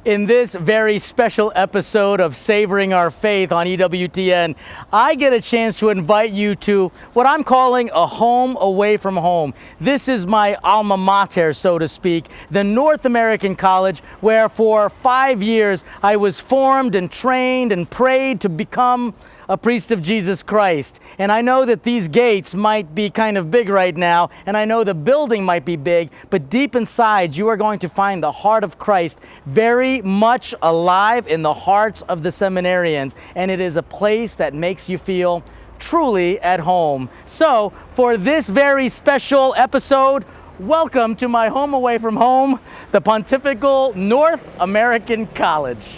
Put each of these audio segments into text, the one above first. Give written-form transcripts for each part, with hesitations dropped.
In this very special episode of Savoring Our Faith on EWTN, I get a chance to invite you to what I'm calling a home away from home. This is my alma mater, so to speak, the North American College, where for 5 years I was formed and trained and prayed to become a priest of Jesus Christ. And I know that these gates might be kind of big right now, and I know the building might be big, but deep inside you are going to find the heart of Christ very much alive in the hearts of the seminarians. And it is a place that makes you feel truly at home. So for this very special episode, welcome to my home away from home, the Pontifical North American College.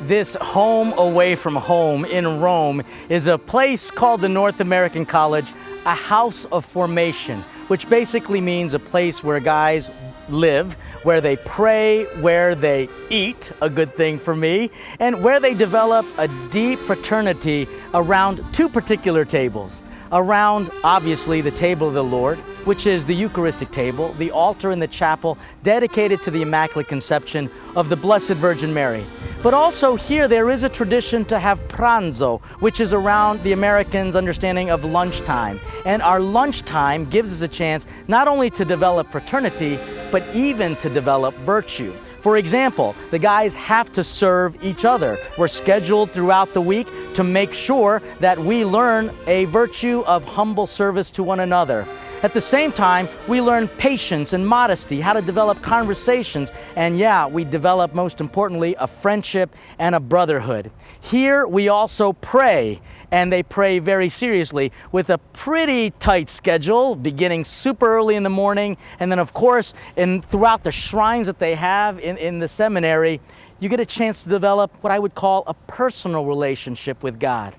This home away from home in Rome is a place called the North American College, a house of formation, which basically means a place where guys live, where they pray, where they eat, a good thing for me, and where they develop a deep fraternity around two particular tables. Around, obviously, the table of the Lord, which is the Eucharistic table, the altar in the chapel dedicated to the Immaculate Conception of the Blessed Virgin Mary. But also here there is a tradition to have pranzo, which is around the Americans' understanding of lunchtime. And our lunchtime gives us a chance not only to develop fraternity, but even to develop virtue. For example, the guys have to serve each other. We're scheduled throughout the week to make sure that we learn a virtue of humble service to one another. At the same time, we learn patience and modesty, how to develop conversations, and we develop, most importantly, a friendship and a brotherhood. Here we also pray, and they pray very seriously with a pretty tight schedule, beginning super early in the morning, and then of course, throughout the shrines that they have in the seminary, you get a chance to develop what I would call a personal relationship with God.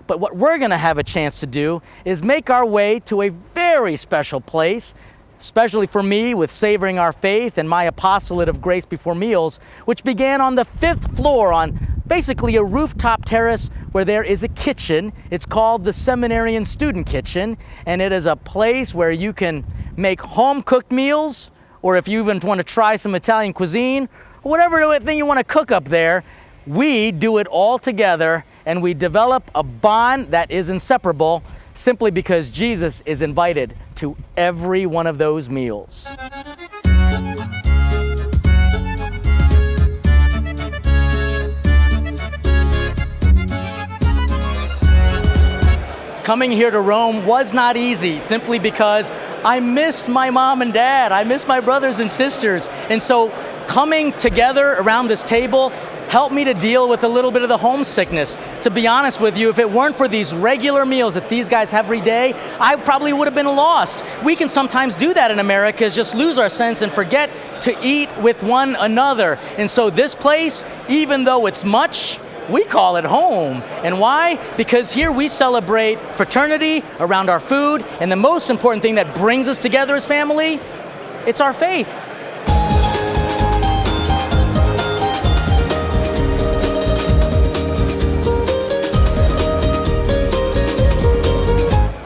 But what we're going to have a chance to do is make our way to a very special place, especially for me with Savoring Our Faith and my apostolate of grace before meals, which began on the 5th floor on basically a rooftop terrace where there is a kitchen. It's called the Seminarian Student Kitchen, and it is a place where you can make home-cooked meals, or if you even want to try some Italian cuisine, or whatever thing you want to cook up there, we do it all together, and we develop a bond that is inseparable simply because Jesus is invited to every one of those meals. Coming here to Rome was not easy, simply because I missed my mom and dad. I missed my brothers and sisters. And so coming together around this table helped me to deal with a little bit of the homesickness. To be honest with you, if it weren't for these regular meals that these guys have every day, I probably would have been lost. We can sometimes do that in America, is just lose our sense and forget to eat with one another. And so this place, even though it's much, we call it home. And why? Because here we celebrate fraternity around our food, and the most important thing that brings us together as family, it's our faith.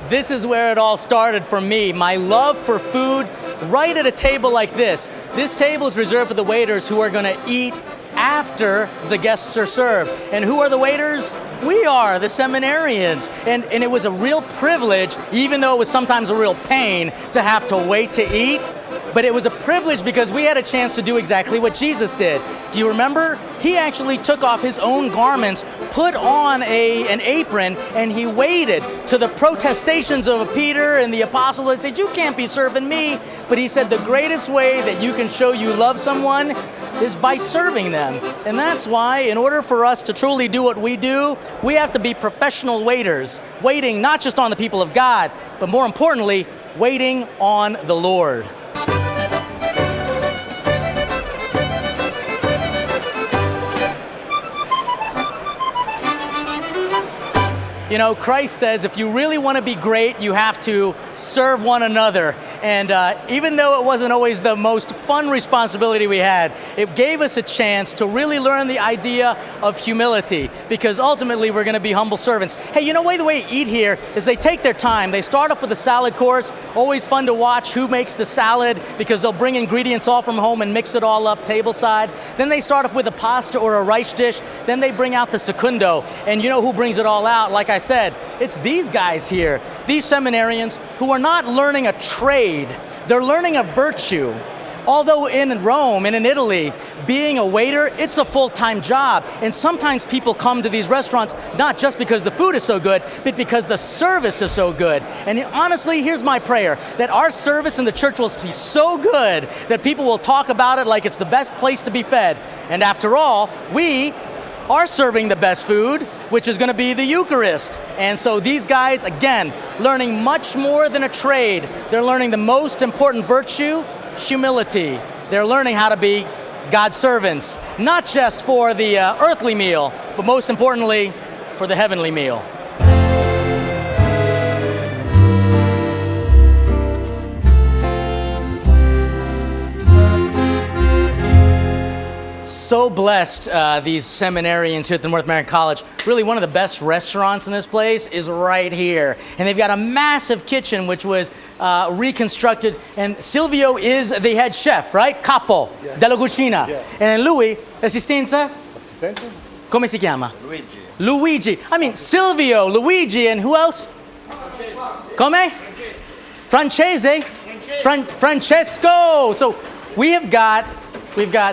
This is where it all started for me, my love for food right at a table like this. This table is reserved for the waiters who are going to eat after the guests are served. And who are the waiters? We are, the seminarians. And it was a real privilege, even though it was sometimes a real pain to have to wait to eat. But it was a privilege because we had a chance to do exactly what Jesus did. Do you remember? He actually took off his own garments, put on an apron, and he waited to the protestations of Peter and the apostles. They said, "You can't be serving me." But he said the greatest way that you can show you love someone is by serving them. And that's why, in order for us to truly do what we do, we have to be professional waiters, waiting not just on the people of God, but more importantly, waiting on the Lord. You know, Christ says if you really want to be great, you have to serve one another. And even though it wasn't always the most fun responsibility we had, it gave us a chance to really learn the idea of humility, because ultimately we're going to be humble servants. Hey, you know the way you eat here is they take their time. They start off with a salad course. Always fun to watch who makes the salad, because they'll bring ingredients all from home and mix it all up tableside. Then they start off with a pasta or a rice dish. Then they bring out the secundo. And you know who brings it all out? Like I said, it's these guys here, these seminarians who are not learning a trade, they're learning a virtue. Although in Rome and in Italy, being a waiter, it's a full-time job. And sometimes people come to these restaurants not just because the food is so good, but because the service is so good. And honestly, here's my prayer, that our service in the church will be so good that people will talk about it like it's the best place to be fed. And after all, we are serving the best food, which is going to be the Eucharist. And so these guys, again, learning much more than a trade. They're learning the most important virtue, humility. They're learning how to be God's servants, not just for the earthly meal, but most importantly, for the heavenly meal. So blessed, these seminarians here at the North American College. Really, one of the best restaurants in this place is right here. And they've got a massive kitchen which was reconstructed. And Silvio is the head chef, right? Capo della cucina. Yeah. And Lui, assistenza? Assistente? Come si chiama? Luigi. Luigi. I mean, Silvio, Luigi, and who else? Come? Francese? Francesco. So we've got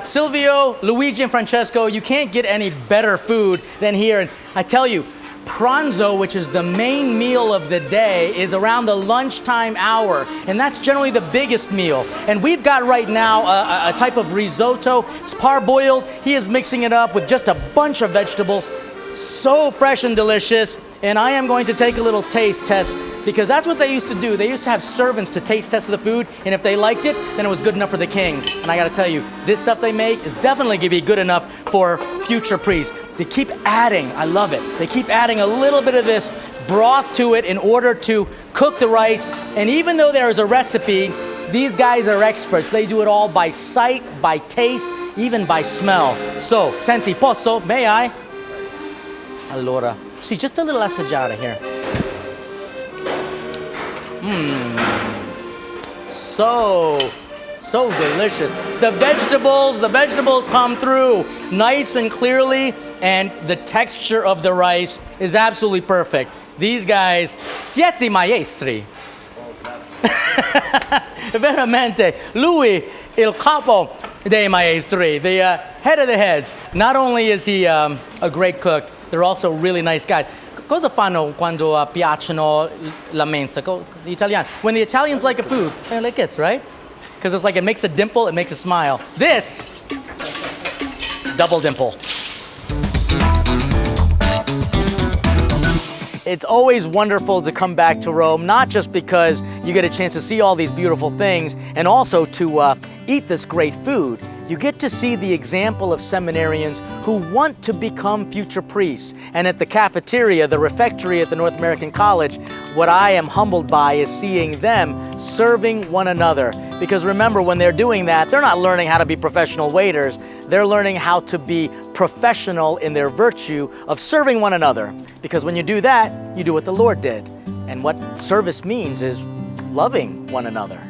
Silvio, Luigi, and Francesco. You can't get any better food than here. And I tell you, pranzo, which is the main meal of the day, is around the lunchtime hour. And that's generally the biggest meal. And we've got right now a type of risotto. It's parboiled. He is mixing it up with just a bunch of vegetables. So fresh and delicious. And I am going to take a little taste test, because that's what they used to do. They used to have servants to taste test the food, and if they liked it, then it was good enough for the kings. And I gotta tell you, this stuff they make is definitely gonna be good enough for future priests. They keep adding, I love it, they keep adding a little bit of this broth to it in order to cook the rice. And even though there is a recipe, these guys are experts. They do it all by sight, by taste, even by smell. So, senti, posso? May I? Allora, see, just a little assaggiare here. So delicious. The vegetables come through nice and clearly, and the texture of the rice is absolutely perfect. These guys, siete maestri. Veramente. Lui, il capo dei maestri, the head of the heads. Not only is he a great cook, they're also really nice guys. Cosa fanno quando piacciono la mensa? The Italian. When the Italians like a food, they're like this, right? Because it's like it makes a dimple, it makes a smile. This, double dimple. It's always wonderful to come back to Rome, not just because you get a chance to see all these beautiful things and also to eat this great food. You get to see the example of seminarians who want to become future priests. And at the cafeteria, the refectory at the North American College, what I am humbled by is seeing them serving one another. Because remember, when they're doing that, they're not learning how to be professional waiters. They're learning how to be professional in their virtue of serving one another. Because when you do that, you do what the Lord did. And what service means is loving one another.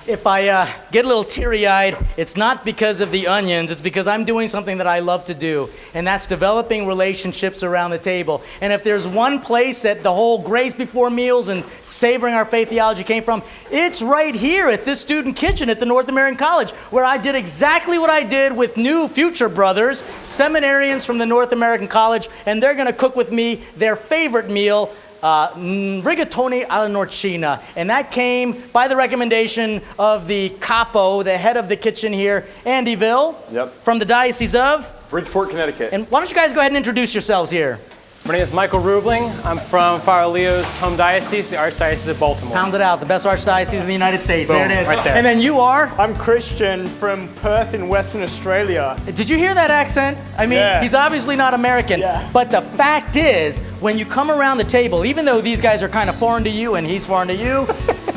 If I get a little teary-eyed, it's not because of the onions, it's because I'm doing something that I love to do, and that's developing relationships around the table. And if there's one place that the whole grace before meals and savoring our faith theology came from, it's right here at this student kitchen at the North American College, where I did exactly what I did with new future brothers, seminarians from the North American College, and they're going to cook with me their favorite meal, rigatoni alla norcina, and that came by the recommendation of the capo, the head of the kitchen here, Andy Ville, Yep. from the Diocese of Bridgeport, Connecticut. And why don't you guys go ahead and introduce yourselves here? My name is Michael Rubling. I'm from Father Leo's home diocese, the Archdiocese of Baltimore. Pound it out, the best archdiocese in the United States. Boom, there it is. right there. And then you are? I'm Christian from Perth in Western Australia. Did you hear that accent? I mean, Yeah. he's obviously not American. Yeah. But the fact is, when you come around the table, even though these guys are kind of foreign to you and he's foreign to you,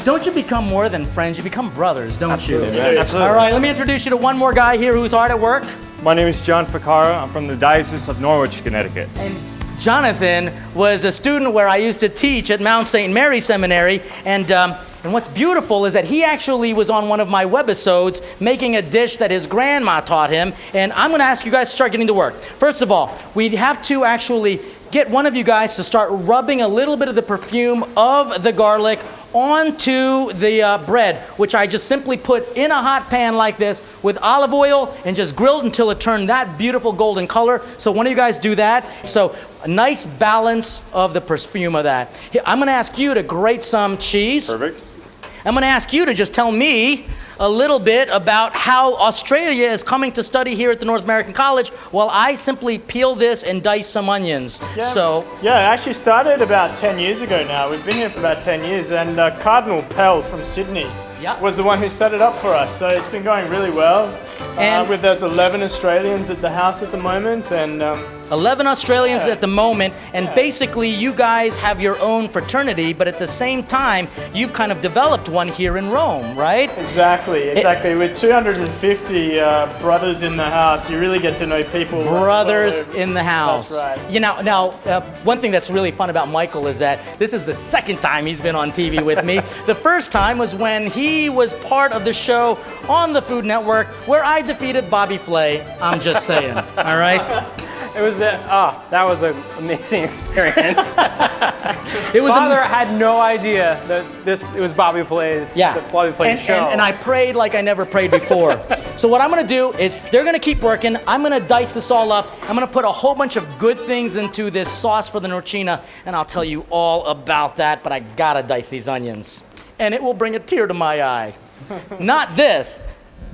don't you become more than friends? You become brothers, don't you? Absolutely. All right, let me introduce you to one more guy here who's hard at work. My name is John Ficara. I'm from the Diocese of Norwich, Connecticut. And Jonathan was a student where I used to teach at Mount St. Mary Seminary, and what's beautiful is that he actually was on one of my webisodes making a dish that his grandma taught him, and I'm going to ask you guys to start getting to work. First of all, we have to actually get one of you guys to start rubbing a little bit of the perfume of the garlic onto the bread, which I just simply put in a hot pan like this with olive oil and just grilled until it turned that beautiful golden color. So one of you guys do that. So a nice balance of the perfume of that. Here, I'm going to ask you to grate some cheese. Perfect. I'm going to ask you to just tell me a little bit about how Australia is coming to study here at the North American College while I simply peel this and dice some onions. Yeah, it actually started about 10 years ago now. We've been here for about 10 years, and Cardinal Pell from Sydney was the one who set it up for us. So it's been going really well. And there's 11 Australians at the house at the moment, and 11 Australians at the moment, and basically you guys have your own fraternity, but at the same time, you've kind of developed one here in Rome, right? Exactly. With 250 brothers in the house, you really get to know people. Brothers in the house. That's right. You know, now, one thing that's really fun about Michael is that this is the second time he's been on TV with me. The first time was when he was part of the show on the Food Network where I defeated Bobby Flay. I'm just saying, all right? It was that was an amazing experience. It was Father had no idea that it was Bobby Flay's show. And I prayed like I never prayed before. So what I'm gonna do is they're gonna keep working. I'm gonna dice this all up. I'm gonna put a whole bunch of good things into this sauce for the norcina, and I'll tell you all about that, but I gotta dice these onions. And it will bring a tear to my eye. Not this.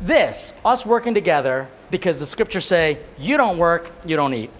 This, us working together, because the scriptures say, you don't work, you don't eat.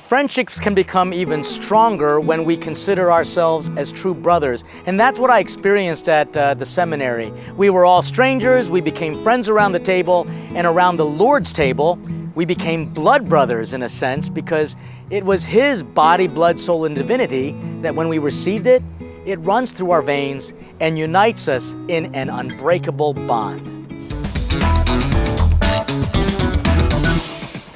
Friendships can become even stronger when we consider ourselves as true brothers. And that's what I experienced at the seminary. We were all strangers, we became friends around the table, and around the Lord's table, we became blood brothers in a sense, because it was His body, blood, soul, and divinity that when we received it, it runs through our veins and unites us in an unbreakable bond.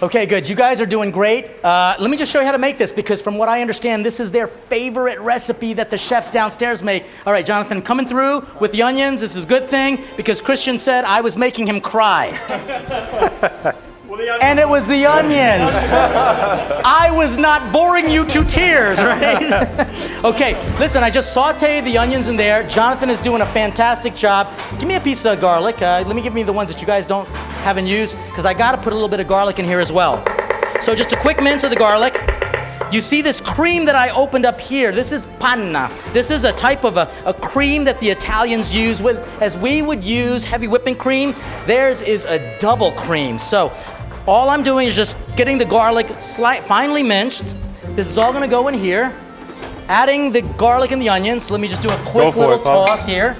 Okay, good. You guys are doing great. Let me just show you how to make this, because from what I understand, this is their favorite recipe that the chefs downstairs make. All right, Jonathan, coming through with the onions. This is a good thing, because Christian said I was making him cry. And it was the onions. I was not boring you to tears, right? Okay, listen, I just sauteed the onions in there. Jonathan is doing a fantastic job. Give me a piece of garlic. Give me the ones that you guys haven't used, because I got to put a little bit of garlic in here as well. So just a quick mince of the garlic. You see this cream that I opened up here. This is panna. This is a type of a cream that the Italians use as we would use heavy whipping cream. Theirs is a double cream. So all I'm doing is just getting the garlic finely minced. This is all gonna go in here. Adding the garlic and the onions. Let me just do a quick little toss here.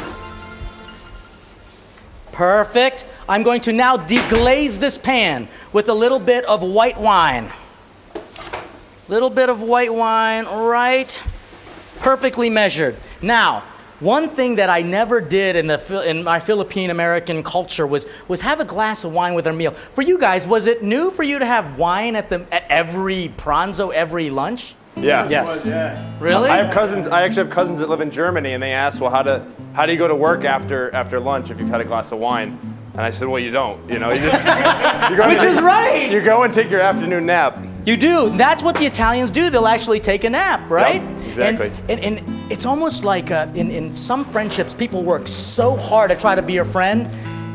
Perfect. I'm going to now deglaze this pan with a little bit of white wine. Little bit of white wine, right? Perfectly measured. Now, one thing that I never did in my Philippine American culture was have a glass of wine with our meal. For you guys, was it new for you to have wine at every pranzo, every lunch? Yeah. Yes. Really? I actually have cousins that live in Germany, and they ask, well, how do you go to work after lunch if you've had a glass of wine? And I said, well, you don't. You know, you just Which is right. You go and take your afternoon nap. You do. That's what the Italians do. They'll actually take a nap, right? Yep, exactly. And it's almost like in some friendships, people work so hard to try to be your friend,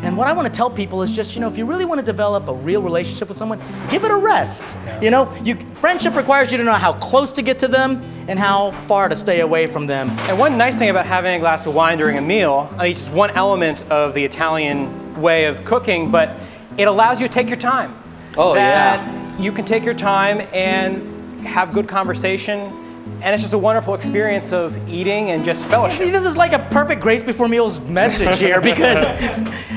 And what I want to tell people is just, if you really want to develop a real relationship with someone, give it a rest. Friendship requires you to know how close to get to them and how far to stay away from them. And one nice thing about having a glass of wine during a meal, it's just one element of the Italian way of cooking, but it allows you to take your time. Oh, You can take your time and have good conversation. And it's just a wonderful experience of eating and just fellowship. This is like a perfect Grace Before Meals message here, because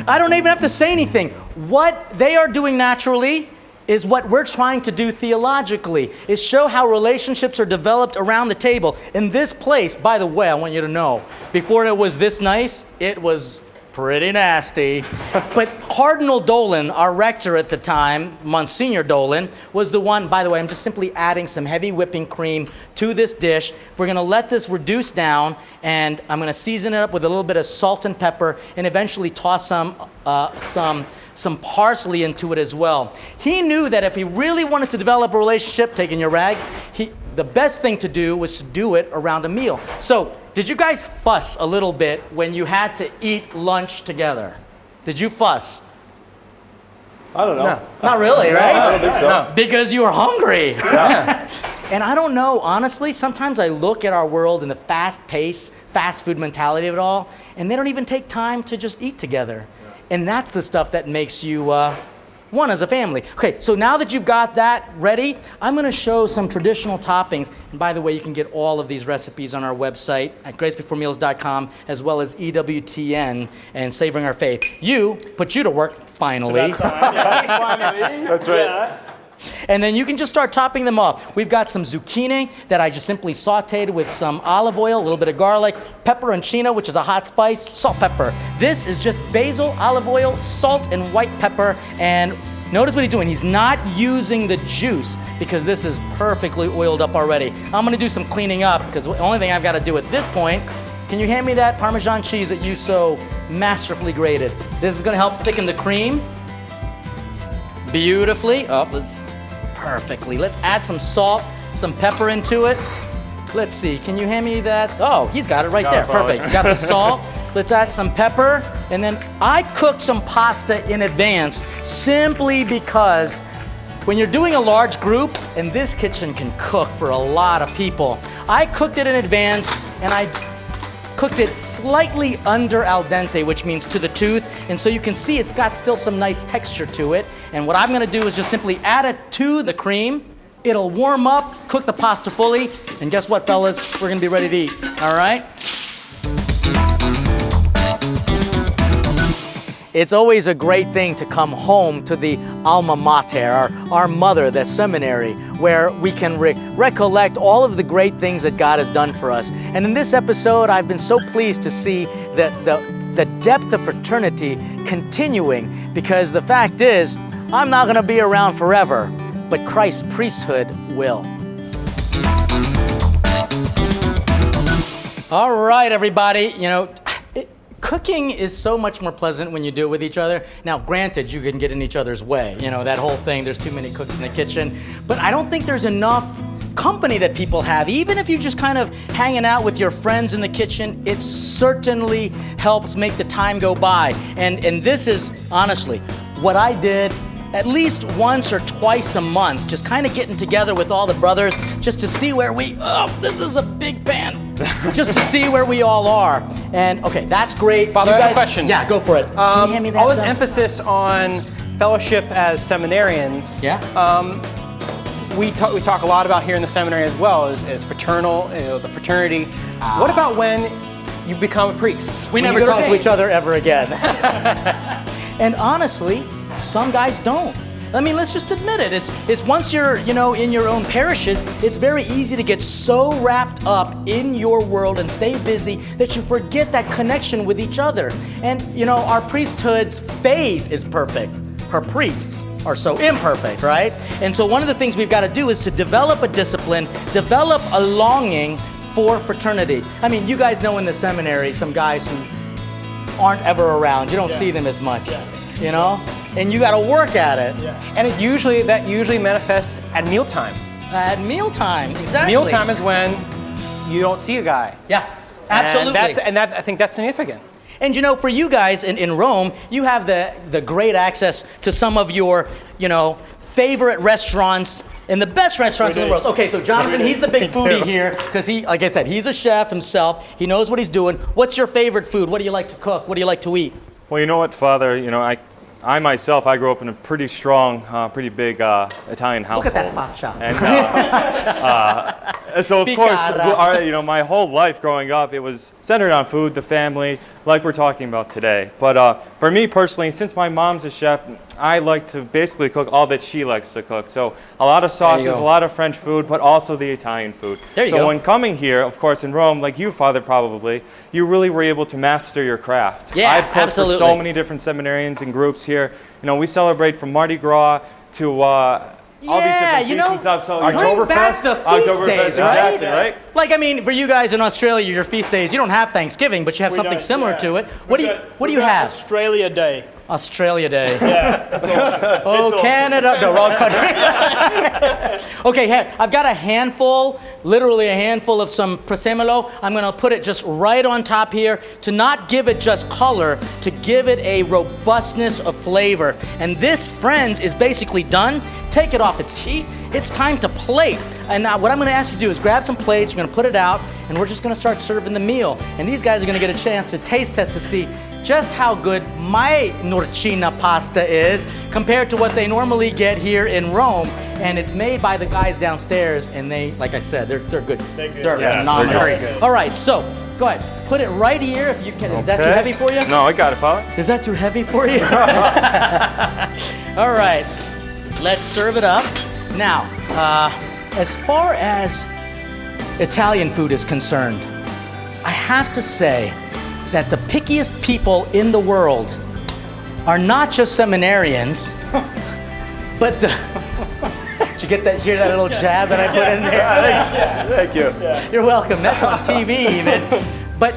I don't even have to say anything. What they are doing naturally is what we're trying to do theologically, is show how relationships are developed around the table. In this place, by the way, I want you to know, before it was this nice, it was pretty nasty. But Cardinal Dolan, our rector at the time, Monsignor Dolan, was the one, by the way, I'm just simply adding some heavy whipping cream to this dish. We're gonna let this reduce down, and I'm gonna season it up with a little bit of salt and pepper, and eventually toss some parsley into it as well. He knew that if he really wanted to develop a relationship, taking your rag, the best thing to do was to do it around a meal. So, did you guys fuss a little bit when you had to eat lunch together? Did you fuss? I don't know. No. Not really, right? I don't think so. No. Because you were hungry. Yeah. And I don't know, honestly, sometimes I look at our world and the fast-paced, fast food mentality of it all, and they don't even take time to just eat together. And that's the stuff that makes you one as a family. Okay, so now that you've got that ready, I'm gonna show some traditional toppings. And by the way, you can get all of these recipes on our website at gracebeforemeals.com, as well as EWTN and Savoring Our Faith. Put you to work, finally. That's right. Yeah. And then you can just start topping them off. We've got some zucchini that I just simply sauteed with some olive oil, a little bit of garlic, pepperoncino, which is a hot spice, salt, pepper. This is just basil, olive oil, salt, and white pepper. And notice what he's doing. He's not using the juice because this is perfectly oiled up already. I'm gonna do some cleaning up because the only thing I've got to do at this point, can you hand me that Parmesan cheese that you so masterfully grated? This is gonna help thicken the cream beautifully. Perfectly. Let's add some salt, some pepper into it. Let's see, can you hand me that? Oh, he's got it right there. Perfect. You got the salt. Let's add some pepper. And then I cooked some pasta in advance simply because when you're doing a large group, and this kitchen can cook for a lot of people, I cooked it in advance and I cooked it slightly under al dente, which means to the tooth. And so you can see it's got still some nice texture to it. And what I'm gonna do is just simply add it to the cream. It'll warm up, cook the pasta fully, and guess what, fellas? We're gonna be ready to eat, all right? It's always a great thing to come home to the alma mater, our mother, the seminary, where we can recollect all of the great things that God has done for us. And in this episode, I've been so pleased to see the depth of fraternity continuing, because the fact is, I'm not gonna be around forever, but Christ's priesthood will. All right, everybody, cooking is so much more pleasant when you do it with each other. Now, granted, you can get in each other's way. That whole thing, there's too many cooks in the kitchen. But I don't think there's enough company that people have. Even if you're just kind of hanging out with your friends in the kitchen, it certainly helps make the time go by. And this is, honestly, what I did at least once or twice a month, just kind of getting together with all the brothers just to see where this is a big pan, just to see where we all are. And okay, that's great. Father, I have a question. Yeah, go for it. Can you hand me that? All this emphasis on fellowship as seminarians. Yeah. We talk a lot about here in the seminary as well as fraternal, the fraternity. What about when you become a priest? We never talk to each other ever again. And honestly, some guys don't. I mean, let's just admit it. It's once you're, in your own parishes, it's very easy to get so wrapped up in your world and stay busy that you forget that connection with each other. And, our priesthood's faith is perfect. Her priests are so imperfect, right? And so one of the things we've got to do is to develop a discipline, develop a longing for fraternity. I mean, you guys know in the seminary some guys who aren't ever around. You don't see them as much, And you got to work at it. Yeah. And that usually manifests at mealtime. At mealtime, exactly. Mealtime is when you don't see a guy. Yeah, absolutely. And I think that's significant. And you know, for you guys in Rome, you have the great access to some of your, favorite restaurants and the best restaurants in the world. Okay, so Jonathan, he's the big foodie here because he, like I said, he's a chef himself. He knows what he's doing. What's your favorite food? What do you like to cook? What do you like to eat? Well, you know what, Father? I myself, I grew up in a pretty strong, pretty big Italian household. Look at that matcha. And so, of course, my whole life growing up, it was centered on food, the family, like we're talking about today. But for me personally, since my mom's a chef, I like to basically cook all that she likes to cook. So a lot of sauces, a lot of French food, but also the Italian food. There you go. So when coming here, of course, in Rome, like you, Father, probably, you really were able to master your craft. Yeah, I've cooked absolutely. for so many different seminarians and groups here. We celebrate from Mardi Gras to all these different feasts and stuff. So bring back the feast days, right? Exactly, right? Like, I mean, for you guys in Australia, your feast days, you don't have Thanksgiving, but you have something similar to it. What do you have? Australia Day. Australia Day. Yeah, that's awesome. Oh, Canada. No, wrong country. Okay, here, I've got a handful, literally a handful of some presemolo. I'm going to put it just right on top here to not give it just color, to give it a robustness of flavor. And this, friends, is basically done. Take it off its heat. It's time to plate. And now what I'm going to ask you to do is grab some plates, you're going to put it out, and we're just going to start serving the meal. And these guys are going to get a chance to taste test to see just how good my norcina pasta is compared to what they normally get here in Rome. And it's made by the guys downstairs, and they, like I said, they're good. They're phenomenal. Very good. All right, so go ahead. Put it right here if you can. Is that too heavy for you? No, I got it, Father. Is that too heavy for you? All right, let's serve it up. Now, as far as Italian food is concerned, I have to say that the pickiest people in the world are not just seminarians, but the... Did you get that? Hear that little jab that I put in there? Thank you. You're welcome. That's on TV even. But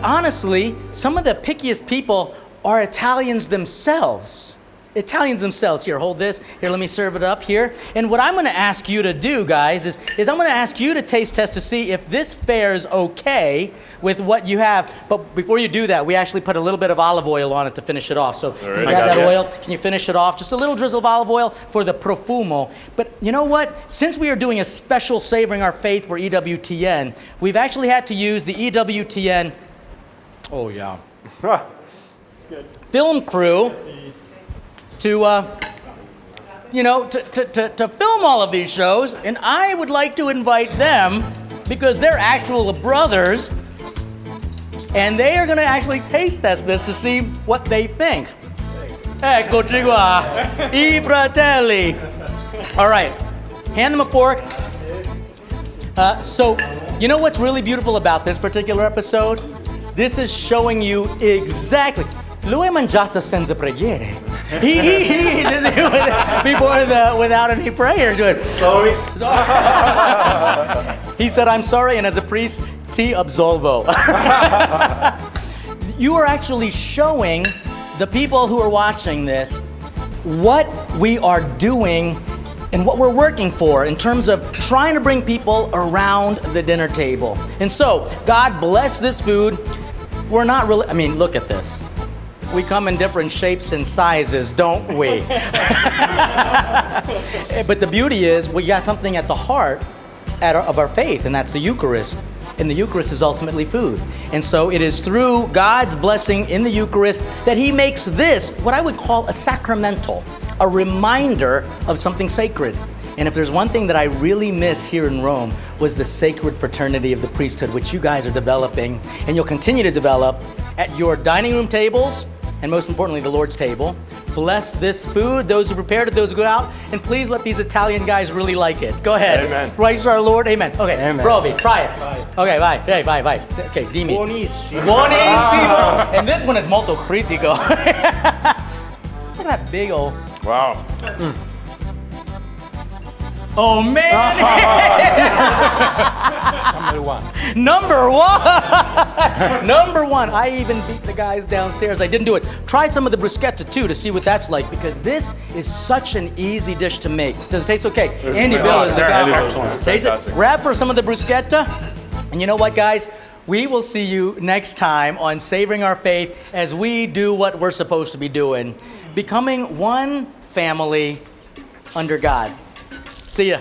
honestly, some of the pickiest people are Italians themselves. Italians themselves. Here, hold this. Here, let me serve it up here. And what I'm going to ask you to do, guys, is I'm going to ask you to taste test to see if this fares okay with what you have. But before you do that, we actually put a little bit of olive oil on it to finish it off. So can you grab that oil? Can you finish it off? Just a little drizzle of olive oil for the profumo. But you know what? Since we are doing a special Savoring Our Faith for EWTN, we've actually had to use the EWTN, oh yeah, film crew to film all of these shows, and I would like to invite them because they're actual brothers, and they are going to actually taste test this to see what they think. Eccoci qua, I fratelli. All right, hand them a fork. So, you know what's really beautiful about this particular episode? This is showing you exactly. Lui è mangiato senza preghiere. He did it without any prayers. Sorry. He said, "I'm sorry," and as a priest, ti absolvo. You are actually showing the people who are watching this what we are doing and what we're working for in terms of trying to bring people around the dinner table. And so, God bless this food. We're not really, I mean, look at this. We come in different shapes and sizes, don't we? But the beauty is we got something at the heart of our faith, and that's the Eucharist. And the Eucharist is ultimately food. And so it is through God's blessing in the Eucharist that He makes this what I would call a sacramental, a reminder of something sacred. And if there's one thing that I really miss here in Rome was the sacred fraternity of the priesthood, which you guys are developing, and you'll continue to develop at your dining room tables, and most importantly, the Lord's table. Bless this food, those who prepared it, those who go out, and please let these Italian guys really like it. Go ahead. Amen. Praise our Lord. Amen. Okay, Amen. provi, try it. Okay, vai. Hey, vai. Okay, dimmi. Buonissimo. Buonissimo. And this one is molto critico. Look at that big old... Wow. Oh, man. Number one. I even beat the guys downstairs. I didn't do it. Try some of the bruschetta too to see what that's like, because this is such an easy dish to make. Does it taste okay? Andy Bill is the guy. Excellent. Taste it. Grab for some of the bruschetta. And you know what, guys? We will see you next time on Savoring Our Faith as we do what we're supposed to be doing, becoming one family under God. See ya.